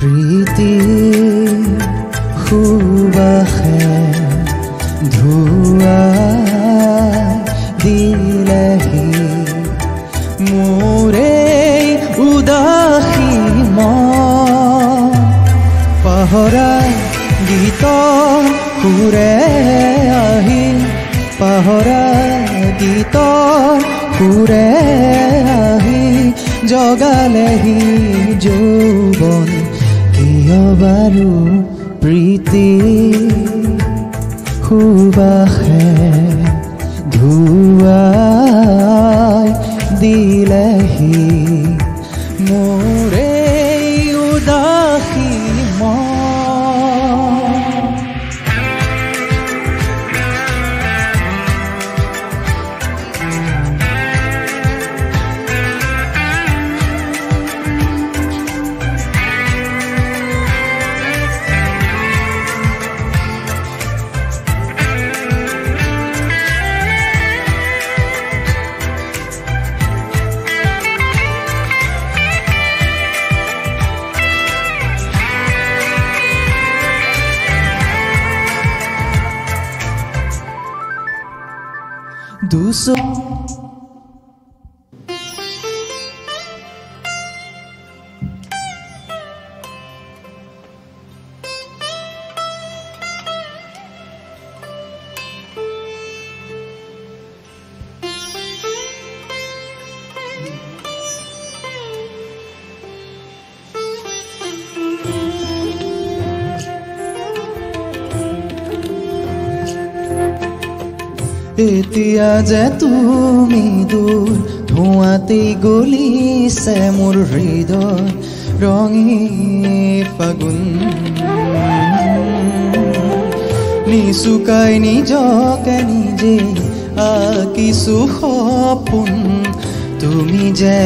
प्रीति सुबासे धुआ दिलेहि मोरे उदासी मन पाहरा गीत सुरे आहि पाहरा गीत सुरे आहि जगालेहि যৌবন বারু প্ৰীতি সুবাসে ধুৱাই দিলেহি মোৰে উদাসী মন দুসো এতিয়া যে তুমি দূৰ ধোঁৱাতেই গলিছে মোৰ হৃদয় ৰঙী ফাগুন নিচুকাই নিজকে নিজে আঁকিছো সপোন তুমি যে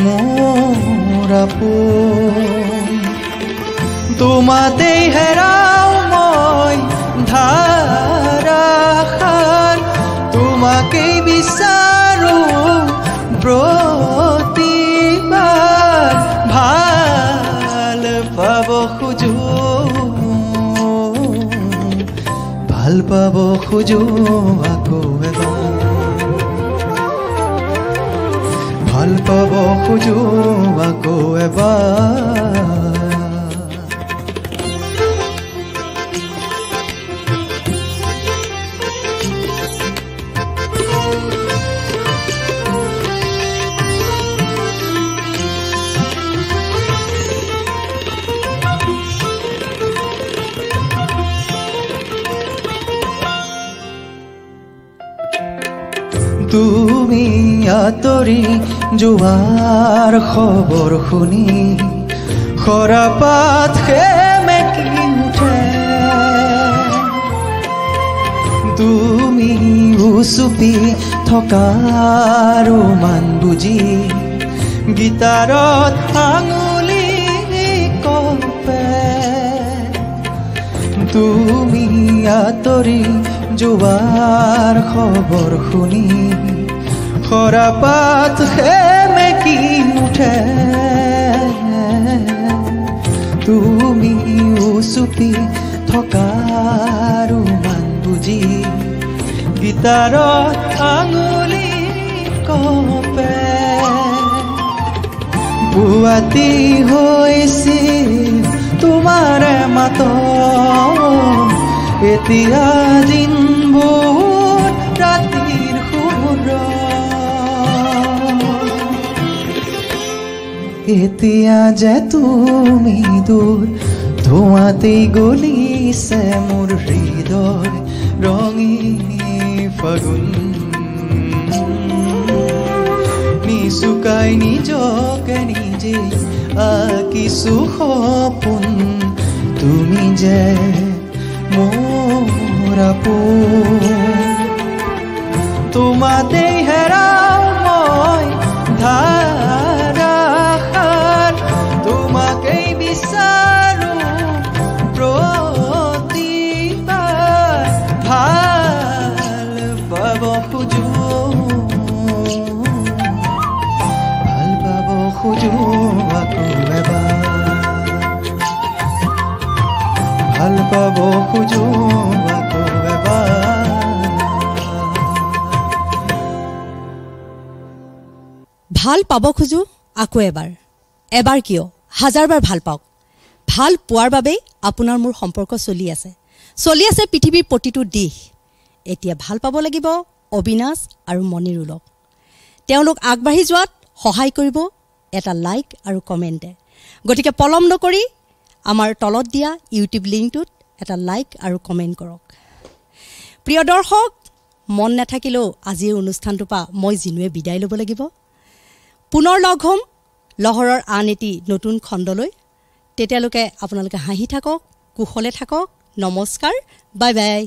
মোৰ আপোন তোমাতেই হেৰাও মই ধাৰাসাৰ তোমাকেই বিচাৰো প্ৰতিবাৰ ভাল পাব খোজো আকৌ এবাৰ ভাল পাব খোজো আকৌ এবাৰ তুমি আঁতৰি যোৱাৰ খবৰ শুনি সৰাপাত সেমেকি উঠে তুমি উচুপি থকাৰ মান বুজি গীটাৰত আঙুলি কপে তুমি আঁতৰি যোৱাৰ খবৰ শুনি সৰাপাত সেমেকি উঠে তুমি উচুপি থকাৰ মান বুজি গীটাৰত আঙুলি কপে পুৱাতি হৈছিল তোমাৰে মাত এতিয়া দিনবোৰ ৰাতিৰ সুৰ এতিয়া যে তুমি দূৰ ধোঁৱাতেই গলিছে মোৰ হৃদয় ৰঙী ফাগুন নিচুকাই নিজকে নিজে আঁকিছো সপোন যে মোৰ আপোন তোমাতে হেৰাও মই ধাৰাসাৰ তোমাকেই বিচাৰো প্ৰতিবাৰ ভাল পাব খোজো আকৌ এবাৰ ভাল পাব খোজো আকৌ এবাৰ ভাল পাব খোজো আকৌ এবাৰ এবাৰ কিয় হাজাৰবাৰ ভাল পাওক ভাল পোৱাৰ বাবে আপোনাৰ মোৰ সম্পৰ্ক চলি আছে পৃথিৱীৰ প্ৰতিটো দিশ এতিয়া ভাল পাব লাগিব অবিনাশ আৰু মনিৰুলক তেওঁলোক আগবাঢ়ি যোৱাত সহায় কৰিব এটা লাইক আৰু কমেন্টে গতিকে পলম নকৰি আমাৰ তলত দিয়া ইউটিউব লিংকটোত এটা লাইক আৰু কমেন্ট কৰক প্ৰিয় দৰ্শক মন নাথাকিলেও আজি অনুষ্ঠানটো পা মই জিনুৱে বিদায় ল'ব লাগিব পুনৰ লগ হ'ম লহৰৰ আন এটি নতুন খণ্ডলৈ তেতিয়ালৈকে আপোনালোকে হাঁহি থাকক কুশলে থাকক নমস্কাৰ বাই বাই